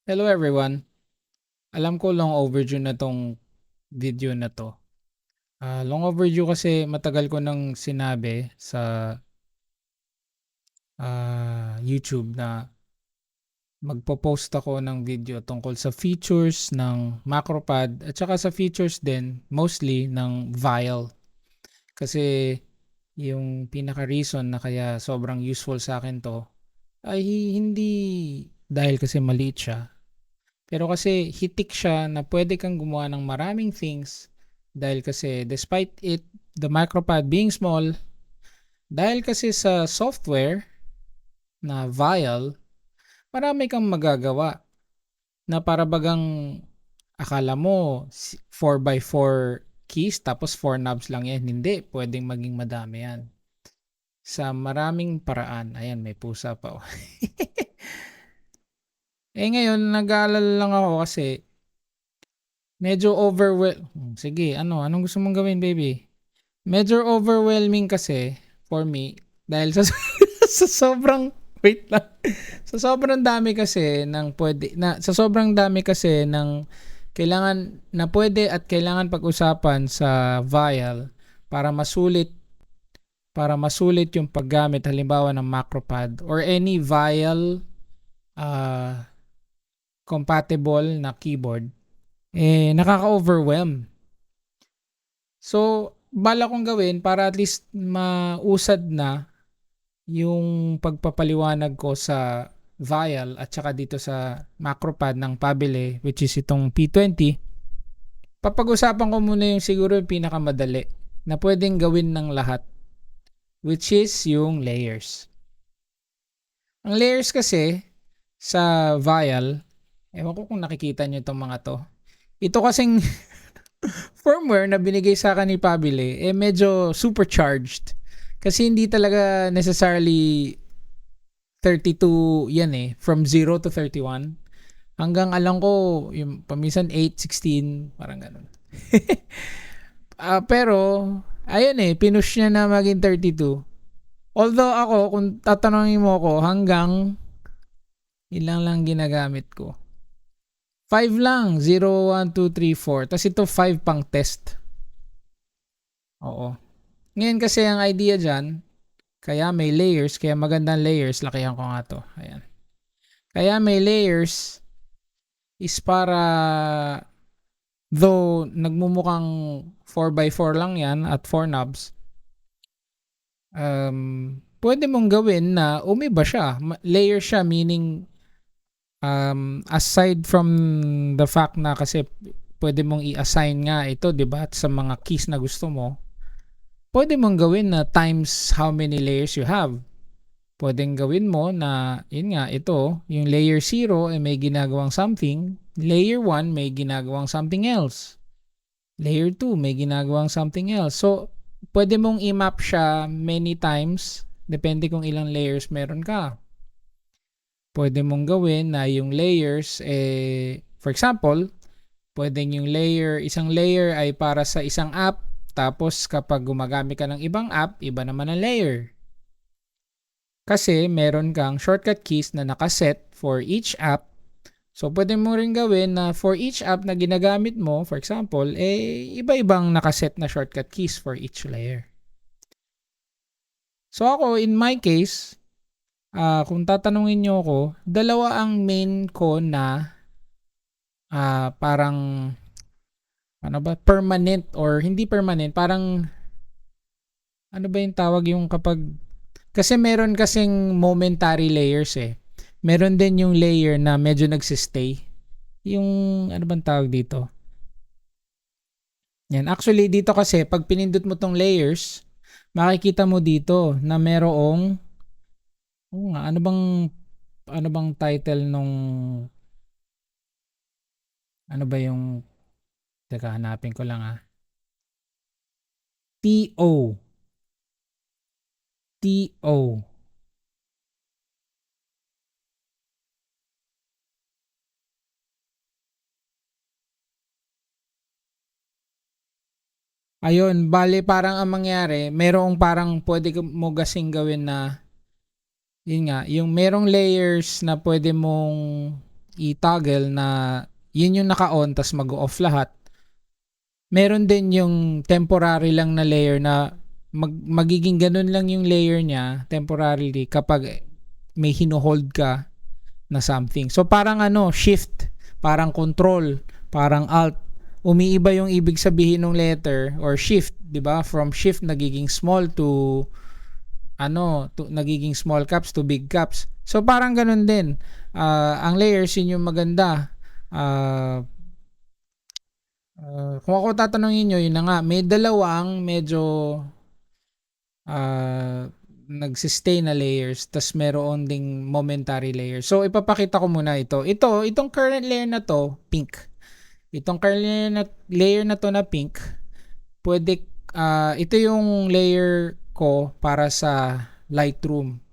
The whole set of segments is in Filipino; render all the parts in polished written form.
Hello everyone. Alam ko long overdue na 'tong video na 'to. Long overdue kasi matagal ko nang sinabi sa, YouTube na magpo-post ako ng video tungkol sa features ng MacroPad at saka sa features din mostly ng Vial. Kasi yung pinaka-reason na kaya sobrang useful sa akin 'to ay hindi dahil kasi maliit siya. Pero kasi hitik siya na pwede kang gumawa ng maraming things dahil kasi despite the micropad being small, dahil kasi sa software na Vial, marami kang magagawa na para bagang akala mo 4x4 keys tapos 4 knobs lang yan. Hindi, pwedeng maging madami yan. Sa maraming paraan. Ayan, may pusa pa. Oh. Ngayon, nag-aalala lang ako kasi medyo sige, anong gusto mong gawin, baby? Medyo overwhelming kasi for me dahil sa sa sobrang wait lang. Sa sobrang dami kasi ng sa sobrang dami kasi ng kailangan na pwede at kailangan pag-usapan sa Vial para masulit yung paggamit halimbawa ng MacroPad or any Vial uh, compatible na keyboard, nakaka-overwhelm. So, bala kong gawin para at least mausad na yung pagpapaliwanag ko sa Vial at saka dito sa MacroPad ng Pabile, which is itong P20. Papag-usapan ko muna yung siguro yung pinakamadali na pwedeng gawin ng lahat, which is yung layers. Ang layers kasi sa Vial, ewan ko kung nakikita nyo itong mga to. Ito kasing firmware na binigay sa akin ni Pabile, medyo supercharged. Kasi hindi talaga necessarily 32 yan from 0 to 31. Hanggang alam ko, yung paminsan 8, 16, parang ganun. Pero, ayun pinush niya na maging 32. Although ako, kung tatanungin mo ako, hanggang ilang lang ginagamit ko. 5 lang. 0, 1, 2, 3, 4. Tapos ito 5 pang test. Oo. Ngayon kasi ang idea dyan, kaya may layers, kaya magandang layers, lakihan ko nga to. Ayan. Kaya may layers is para though nagmumukhang 4x4 lang yan at 4 knobs, pwede mong gawin na umiba siya. Layer siya meaning aside from the fact na kasi pwede mong i-assign nga ito, 'di ba, sa mga keys na gusto mo. Pwede mong gawin na times how many layers you have. Pwedeng gawin mo na yun nga ito, yung layer 0 ay may ginagawang something, layer 1 may ginagawang something else. Layer 2 may ginagawang something else. So, pwede mong i-map siya many times depende kung ilang layers meron ka. Pwede mong gawin na yung layers for example, pwedeng yung isang layer ay para sa isang app, tapos kapag gumagamit ka ng ibang app, iba naman ang layer. Kasi meron kang shortcut keys na nakaset for each app. So, pwede mo rin gawin na for each app na ginagamit mo, for example, iba-ibang nakaset na shortcut keys for each layer. So, ako, in my case, kung tatanungin nyo ako, dalawa ang main ko na parang permanent or hindi permanent, parang ano ba yung tawag yung kapag kasi meron kasing momentary layers Meron din yung layer na medyo nagsistay. Yung ano bang tawag dito? Yan. Actually, dito kasi pag pinindot mo tong layers, makikita mo dito na merong ano bang title nung ano ba yung teka hanapin ko lang TO. TO. Ayun, bale parang ang mangyari, merong parang pwede mo gasing gawin na yun nga, yung merong layers na pwede mong i-toggle na yun yung naka-on tas mag-off lahat. Meron din yung temporary lang na layer na magiging ganun lang yung layer niya temporarily kapag may hino-hold ka na something. So parang shift, parang control, parang alt. Umiiba yung ibig sabihin ng letter or shift, 'di ba? From shift nagiging small to nagiging small caps to big caps. So parang ganun din. Ang layers yun yung maganda. Kung ako tatanungin nyo, yun na nga, may dalawang medyo nagsistay na layers, tas meron ding momentary layers. So ipapakita ko muna ito. Itong current layer na to, pink. Itong current layer na to na pink, pwede, ito yung layer ko para sa Lightroom.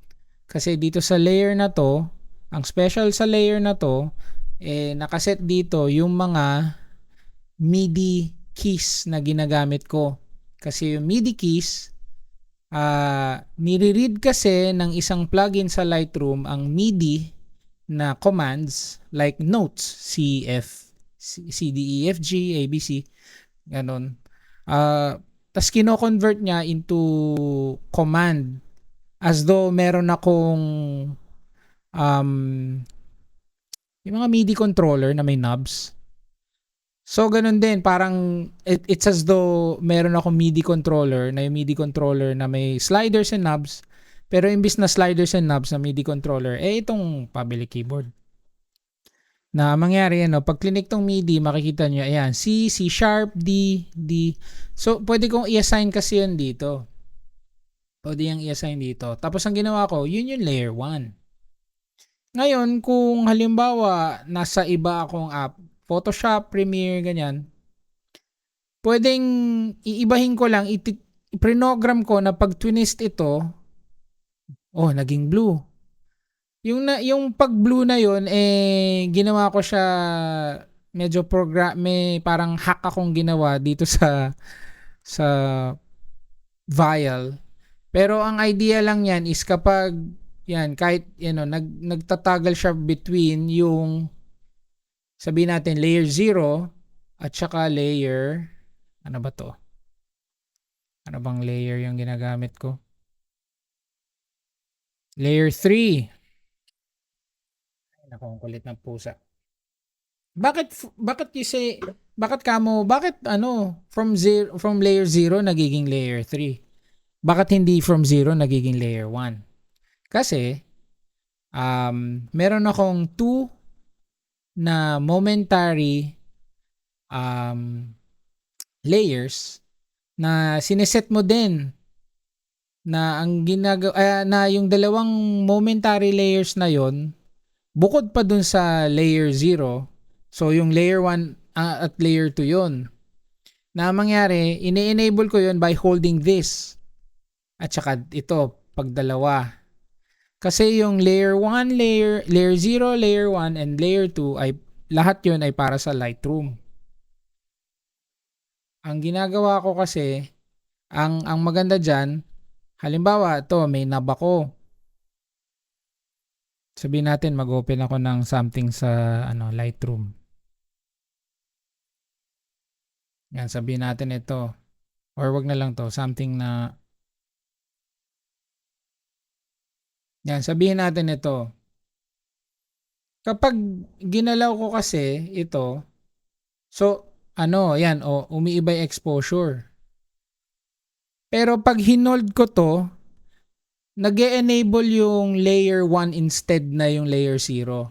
Kasi dito sa layer na to, ang special sa layer na to, nakaset dito yung mga MIDI keys na ginagamit ko. Kasi yung MIDI keys, nire-read kasi ng isang plugin sa Lightroom ang MIDI na commands like notes, C, F, C, D, E, F, G, A, B, C, ganon. Tas kino-convert niya into command as though meron akong yung mga MIDI controller na may knobs. So, ganun din. Parang, it's as though meron akong MIDI controller na yung MIDI controller na may sliders and knobs. Pero imbis na sliders and knobs na MIDI controller, itong public keyboard. Na mangyari, pag clinic tong MIDI, makikita nyo, ayan, C, C sharp, D, D. So, pwede kong i-assign kasi yun dito. Pwede yung i-assign dito. Tapos, ang ginawa ko, yun yung layer 1. Ngayon, kung halimbawa, nasa iba akong app, Photoshop, Premiere, ganyan, pwedeng iibahin ko lang, i-program ko na pag twist ito, naging blue. Yung pag blue na yun, ginawa ko siya, medyo may parang hack akong ginawa dito sa Vial. Pero ang idea lang yan is kapag, yan, kahit, nagtatagal siya between yung, sabihin natin layer 0 at saka layer, ano ba to? Ano bang layer yung ginagamit ko? Layer 3. Ay, naku, ang kulit ng pusa. Bakit from layer 0 nagiging layer 3? Bakit hindi from 0 nagiging layer 1? Kasi, meron akong 2 na momentary layers na sineset mo din na ang na yung dalawang momentary layers na yon bukod pa dun sa layer 0. So yung layer 1 at layer 2 yon. Na mangyari, ini-enable ko yon by holding this. At saka ito, pagdalawa. Kasi yung layer 1, layer 0, layer 1, and layer 2 ay lahat yun ay para sa Lightroom. Ang ginagawa ko kasi, ang maganda dyan, halimbawa, ito, may knob ako. Sabihin natin, mag-open ako ng something sa Lightroom. Yan, sabihin natin ito. Or wag na lang to, something na yan, sabihin natin ito. Kapag ginalaw ko kasi ito, so, yan, umiiba yung exposure. Pero pag hinold ko to, nag-e-enable yung layer 1 instead na yung layer 0.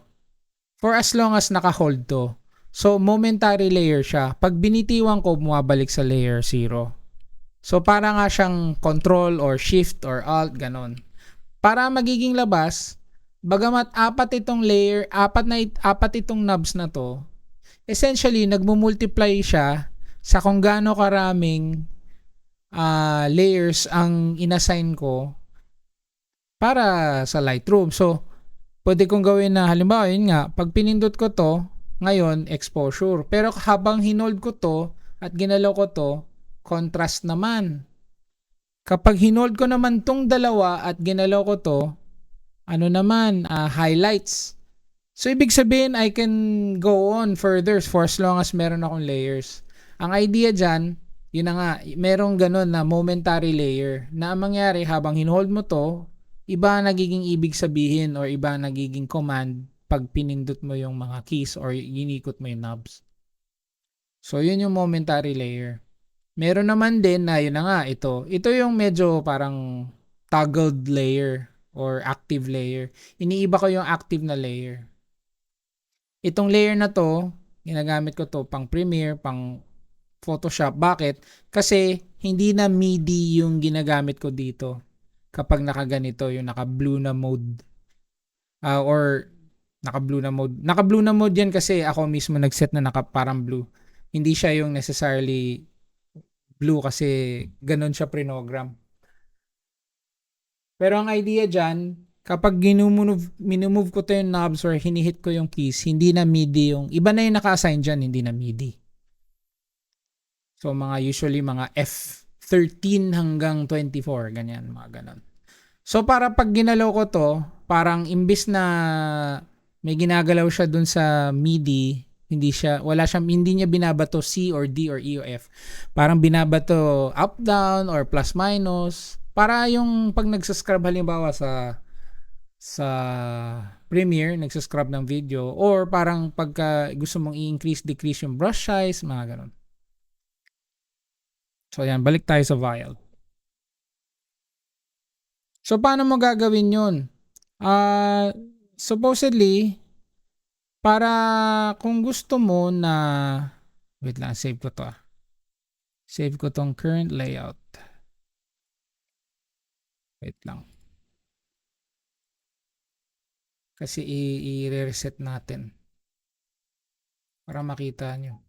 For as long as naka-hold to. So, momentary layer siya. Pag binitiwan ko, bumabalik sa layer 0. So, para nga siyang control or shift or alt, ganon. Para magiging labas, bagamat apat itong knobs na to, essentially, nagmumultiply siya sa kung gaano karaming layers ang inassign ko para sa Lightroom. So, pwede kong gawin na, halimbawa, yun nga, pag pinindot ko to, ngayon, exposure. Pero habang hinold ko to at ginalaw ko to, contrast naman. Kapag hinold ko naman tong dalawa at ginalaw ko to, highlights. So, ibig sabihin, I can go on further for as long as meron akong layers. Ang idea dyan, yun na nga, merong ganun na momentary layer na ang mangyari habang hinhold mo to, iba ang nagiging ibig sabihin or iba ang nagiging command pag pinindot mo yung mga keys or inikot mo yung knobs. So, yun yung momentary layer. Meron naman din na yun na nga, ito. Ito yung medyo parang toggled layer or active layer. Iniiba ko yung active na layer. Itong layer na to, ginagamit ko to pang Premiere, pang Photoshop. Bakit? Kasi hindi na MIDI yung ginagamit ko dito kapag nakaganito, yung naka-blue na mode. Or naka-blue na mode. Naka-blue na mode yan kasi ako mismo nag-set na parang blue. Hindi siya yung necessarily blue kasi ganun siya prinogram. Pero ang idea dyan, kapag minumove ko to yung knobs or hinihit ko yung keys, hindi na MIDI yung, iba na yung naka-assign dyan, hindi na MIDI. So usually mga F13 hanggang 24, ganyan, mga ganon. So para pag ginalaw ko to, parang imbis na may ginagalaw siya dun sa MIDI, hindi niya binabato C or D or E or F. Parang binabato up down or plus minus. Para yung pag nagsascrub halimbawa sa Premiere, nagsascrub ng video, or parang pagka gusto mong i-increase, decrease yung brush size, mga ganon. So yan, balik tayo sa vial. So paano mo gagawin yun? Supposedly, para kung gusto mo na, wait lang, save ko to. Save ko tong current layout. Wait lang. Kasi i-reset natin para makita nyo.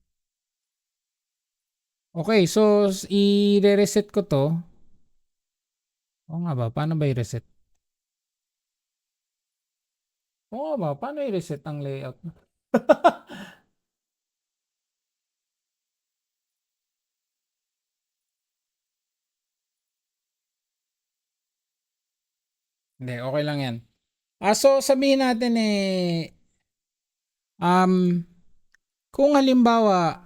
Okay, so i-reset ko to. Oo nga ba? Paano ba i-reset? Oo nga ba? Paano i-reset ang layout? Hindi, okay lang yan. So sabihin natin um, kung halimbawa,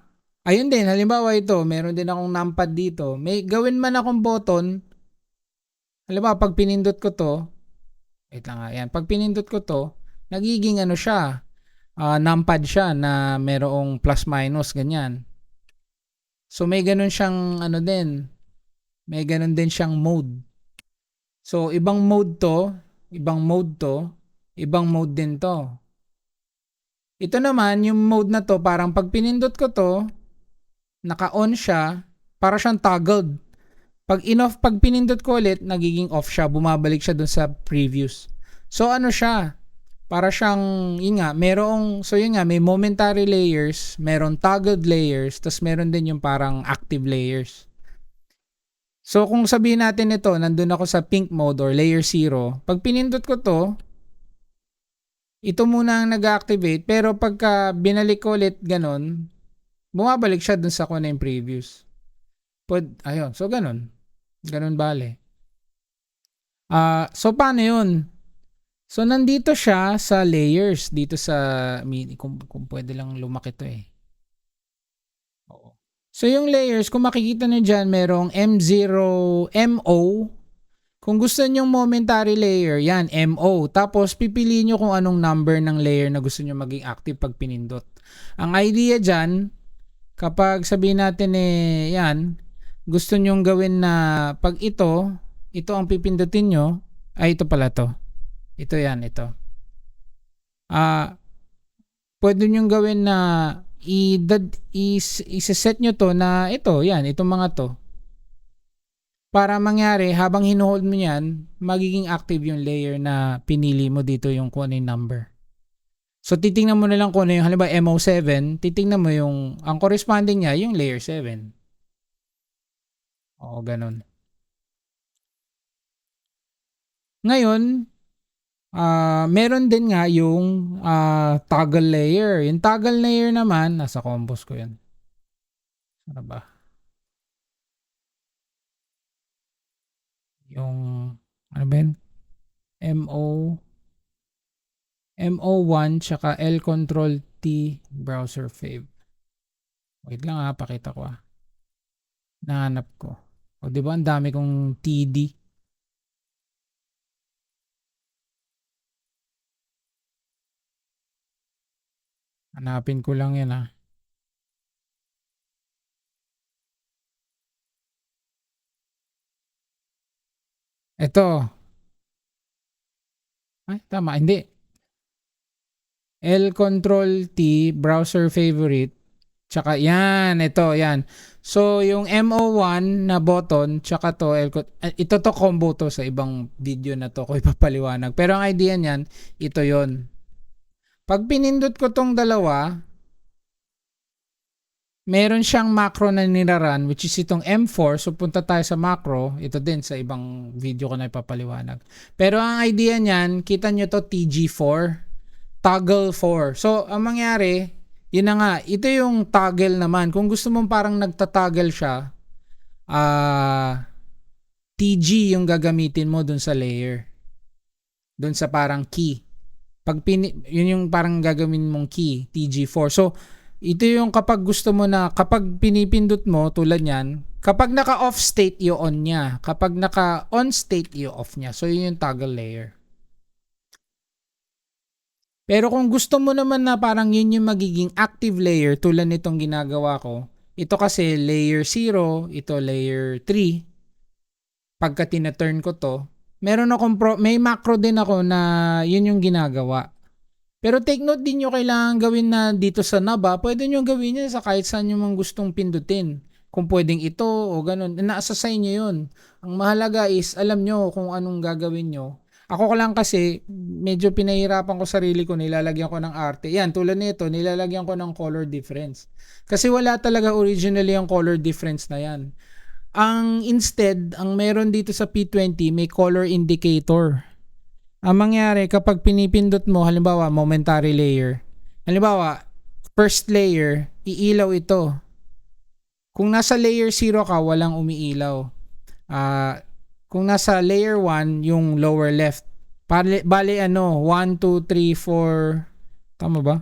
ayun din, halimbawa ito, meron din akong numpad dito. May gawin man akong button, halimbawa pag pinindot ko to, wait lang nga, yan, pag pinindot ko to, nagiging ano siya, numpad siya na merong plus minus, ganyan. So may ganun siyang ano din, may ganun din siyang mode. So ibang mode to, ibang mode to, ibang mode din to. Ito naman, yung mode na to, parang pag pinindot ko to, naka-on siya, para siyang toggled. Pag pinindot ko ulit, nagiging off siya, bumabalik siya dun sa previous. So ano siya? Para siyang, yun nga, so yun nga, may momentary layers, meron toggled layers, tas meron din yung parang active layers. So kung sabihin natin ito, nandun ako sa pink mode or layer 0, pag pinindot ko to, ito muna ang nag-activate, pero pagka binalik ko ulit ganun, bumabalik siya dun sa kung ano yung previous. Ayun, so ganun. Ganun bale. So paano yun? So nandito siya sa layers, dito sa, kung pwede lang lumaki to Oo. So yung layers, kung makikita nyo dyan, merong MO. Kung gusto nyong momentary layer, yan, MO. Tapos pipiliin nyo kung anong number ng layer na gusto nyo maging active pag pinindot. Ang idea dyan, kapag sabihin natin yan, gusto nyong gawin na pag ito ang pipindutin nyo, ay ito pala to. Ito yan, ito. Pwede nyong gawin na i-set nyo to na ito, yan, itong mga to. Para mangyari, habang hinuhold mo yan, magiging active yung layer na pinili mo dito yung kung ano yung number. So, titingnan mo na lang kung ano yung, halimbawa, MO7, titingnan mo yung, ang corresponding niya, yung layer 7. Oo, ganun. Ngayon, meron din nga yung toggle layer. Yung toggle layer naman, nasa compose ko yan. Ano ba? Yung, ano ba yun? MO, MO1 tsaka L Control T browser fave. Wait lang pakita ko Nahanap ko. O, di ba ang dami kong TD? Hanapin ko lang yan Ito. Ay, tama. Hindi. L Control T browser favorite. Tsaka yan. Ito. Yan. So, yung MO1 na button, tsaka to, ito to combo to sa ibang video na to ko ipapaliwanag. Pero ang idea niyan, ito yon. Pag pinindot ko tong dalawa, meron siyang macro na niraran which is itong M4. So punta tayo sa macro. Ito din sa ibang video ko na ipapaliwanag. Pero ang idea niyan, kita nyo to TG4. Toggle 4. So ang mangyari, yun na nga. Ito yung toggle naman. Kung gusto mong parang nagtatoggle siya, TG yung gagamitin mo dun sa layer. Dun sa parang key. Yun yung parang gagawin mong key, TG4. So ito yung kapag gusto mo na, kapag pinipindot mo, tulad yan, kapag naka-off state, i-on niya. Kapag naka-on state, i-off niya. So, yun yung toggle layer. Pero kung gusto mo naman na parang yun yung magiging active layer, tulad nitong ginagawa ko, ito kasi layer 0, ito layer 3. Pagka tina-turn ko to, may macro din ako na yun yung ginagawa. Pero take note din nyo, kailangan gawin na dito sa knob pwede nyo gawin yan sa kahit saan nyo mang gustong pindutin. Kung pwedeng ito o ganun, nasa sa inyo yun. Ang mahalaga is alam nyo kung anong gagawin nyo. Ako ko lang kasi medyo pinahirapan ko sarili ko, nilalagyan ko ng arte. Yan, tulad nito, nilalagyan ko ng color difference. Kasi wala talaga originally ang color difference na yan. Instead, ang meron dito sa P20 may color indicator. Ang mangyari kapag pinipindot mo, halimbawa momentary layer, halimbawa first layer, iilaw ito. Kung nasa layer 0 ka, walang umiilaw. Kung nasa layer 1, yung lower left. Bale 1, 2, 3, 4. Tama ba?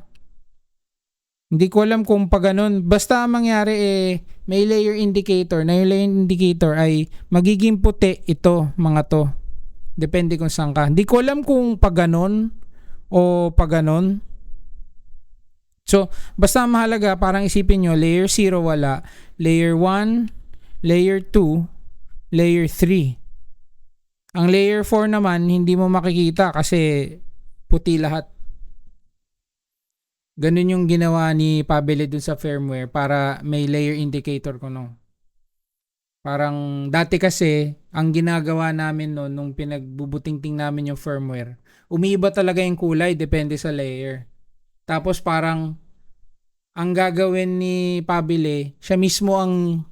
Hindi ko alam kung pa ganun. Basta ang mangyari may layer indicator. Na yung layer indicator ay magiging puti ito, mga to. Depende kung saan ka. Hindi ko alam kung pa ganon o pa ganon. So, basta mahalaga, parang isipin nyo, layer 0 wala, layer 1, layer 2, layer 3. Ang layer 4 naman, hindi mo makikita kasi puti lahat. Ganun yung ginawa ni Pabele dun sa firmware para may layer indicator ko Parang dati kasi, ang ginagawa namin noon nung pinagbubutingting namin yung firmware, umiiba talaga yung kulay depende sa layer. Tapos parang ang gagawin ni Pabile, siya mismo ang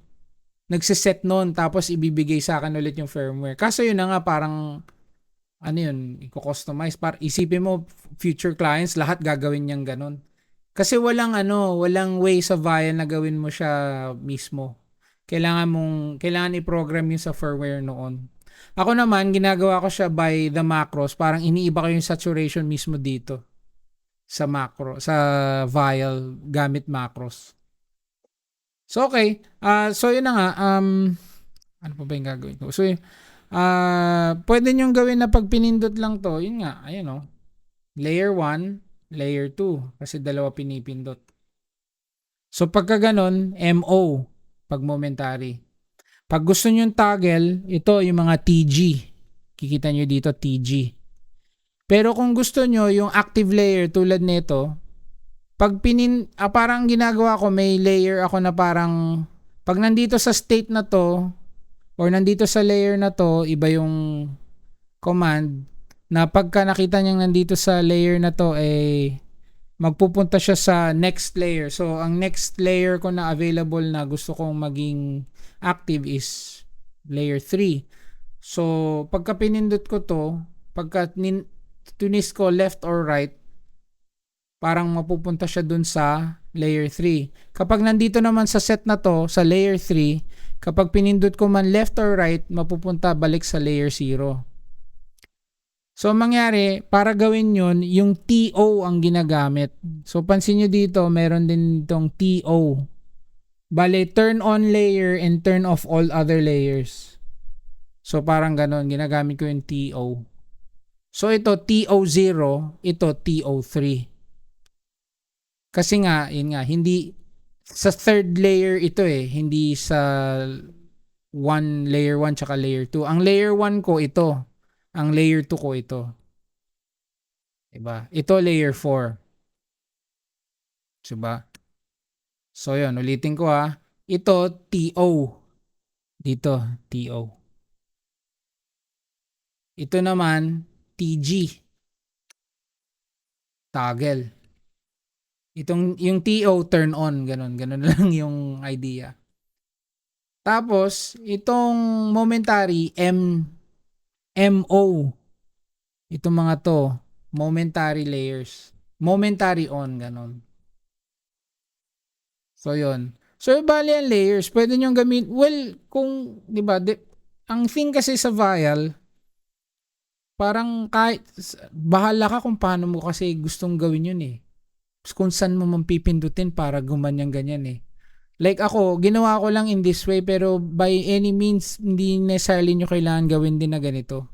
nagsiset noon tapos ibibigay sa akin ulit yung firmware. Kaso yun na nga parang i-customize. Isipin mo future clients lahat gagawin niyang ganun. Kasi walang way sa Vian na gawin mo siya mismo. Kailangan i-program yun sa firmware noon. Ako naman, ginagawa ko siya by the macros. Parang iniiba ko yung saturation mismo dito sa macro, sa vial gamit macros. So, okay. So, yun na nga. Ano pa ba yung gagawin ko? So, pwede nyong gawin na pag pinindot lang to. Yun nga. Ayun Layer 1, layer 2. Kasi dalawa pinipindot. So, pagka ganon, MO. Pag momentary. Pag gusto nyo yung toggle, ito yung mga TG. Kikita nyo dito TG. Pero kung gusto nyo yung active layer tulad nito, pag parang ginagawa ko, may layer ako na parang pag nandito sa state na to or nandito sa layer na to, iba yung command na pagka nakita niyang nandito sa layer na to magpupunta siya sa next layer. So, ang next layer ko na available na gusto kong maging active is layer 3. So, pagka pinindot ko to, pagka tunis ko left or right, parang mapupunta siya dun sa layer 3. Kapag nandito naman sa set na to, sa layer 3, kapag pinindot ko man left or right, mapupunta balik sa layer 0. So, mangyari, para gawin yun, yung TO ang ginagamit. So, pansin nyo dito, meron din itong TO. Bale, turn on layer and turn off all other layers. So, parang ganon, ginagamit ko yung TO. So, ito TO0, ito TO3. Kasi nga, yun nga, hindi, sa third layer ito hindi sa layer 1 tsaka layer 2. Ang layer 1 ko ito. Ang layer 2 ko ito. Diba? Ito layer 4. Diba? So yun, ulitin ko Ito TO. Dito, TO. Ito naman, TG. Toggle. Yung TO turn on, ganun lang yung idea. Tapos, itong momentary, MO. Itong mga to, momentary layers. Momentary on, ganun. So, yun. So, bali ang layers, pwede nyo gamit, well, kung, di ba, ang thing kasi sa vial, parang kahit, bahala ka kung paano mo kasi gustong gawin yun kung saan mo pipindutin para gumanyan ganyan Like ako, ginawa ko lang in this way, pero by any means, hindi necessarily nyo kailangan gawin din na ganito.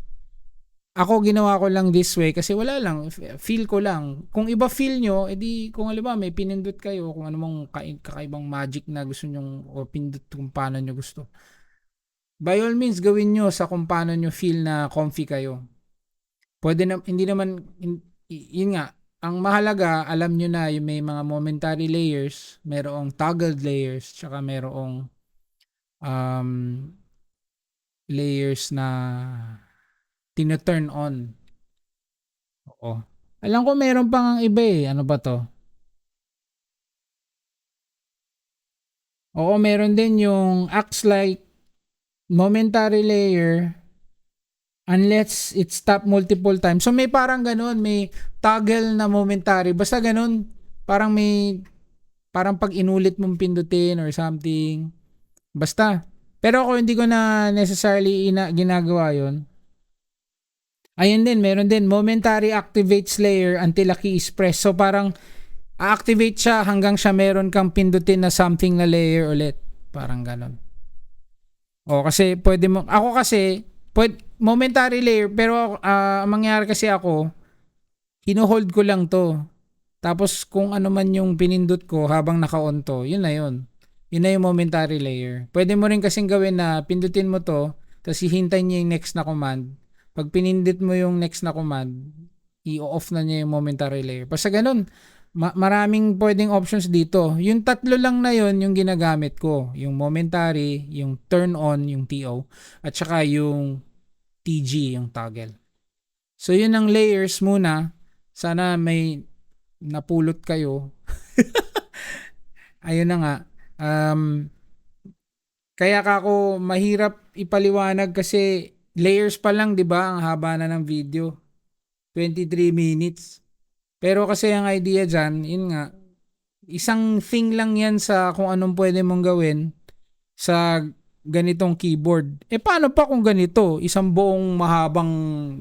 Ako ginawa ko lang this way kasi wala lang, feel ko lang. Kung iba feel nyo, edi kung alam may pinindot kayo, kung anumang kakaibang magic na gusto nyo o pindot kung paano nyo gusto. By all means, gawin nyo sa kung paano nyo feel na comfy kayo. Pwede na, hindi naman, yun nga, ang mahalaga, alam nyo na yung may mga momentary layers, merong toggled layers, tsaka merong layers na tina-turn on. Oo. Alam ko meron pang iba Ano ba to? Oo, meron din yung acts like momentary layer unless it stop multiple times. So may parang ganun, may toggle na momentary. Basta ganun, parang may parang pag inulit mong pindutin or something. Basta. Pero ako hindi ko na necessarily ginagawa yon. Ayun din, meron din. Momentary activates layer until a key is pressed. So parang a-activate siya hanggang siya meron kang pindutin na something na layer ulit. Parang ganon. O kasi pwede mo, ako kasi, momentary layer, pero mangyari kasi ako, hinuhold ko lang to. Tapos kung ano man yung pinindot ko habang naka-on to, yun na yun. Yun na yung momentary layer. Pwede mo rin kasing gawin na pindutin mo to, tapos hihintay niya yung next na command. Pag pinindit mo yung next na command, i-off na niya yung momentary layer. Basta ganun. Maraming pwedeng options dito. Yung tatlo lang na yon yung ginagamit ko. Yung momentary, yung turn on, yung TO, at saka yung TG, yung toggle. So yun ang layers muna. Sana may napulot kayo. Ayun na nga. Kaya ako mahirap ipaliwanag kasi layers pa lang, 'di ba? Ang haba na ng video. 23 minutes. Pero kasi ang idea diyan, yun nga, isang thing lang 'yan sa kung anong pwede mong gawin sa ganitong keyboard. Paano pa kung ganito? Isang buong mahabang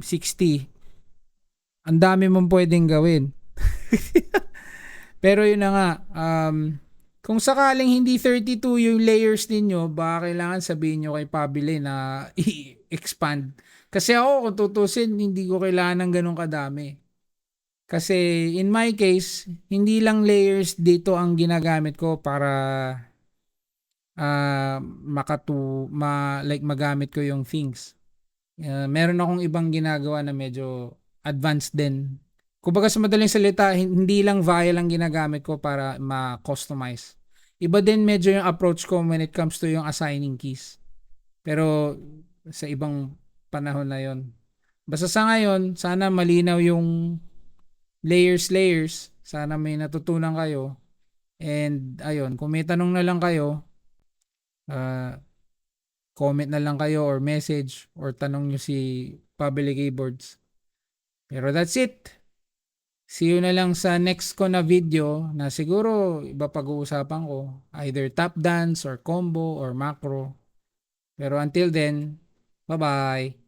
60. Ang dami mong pwedeng gawin. Pero yun na nga, kung sakaling hindi 32 yung layers ninyo, baka kailangan sabihin nyo kay Pabile na i-expand. Kasi ako, kung tutusin, hindi ko kailangan ng ganun kadami. Kasi in my case, hindi lang layers dito ang ginagamit ko para like magamit ko yung things. Meron akong ibang ginagawa na medyo advanced din. Kumbaga sa madaling salita, hindi lang vial ang ginagamit ko para ma-customize. Iba din medyo yung approach ko when it comes to yung assigning keys. Pero sa ibang panahon na yon. Basta sa ngayon, sana malinaw yung layers. Sana may natutunan kayo. And ayun, kung may tanong na lang kayo, comment na lang kayo or message or tanong nyo si Public Keyboards. Pero that's it. See you na lang sa next ko na video na siguro iba pag-uusapan ko. Either tap dance or combo or macro. Pero until then, bye-bye.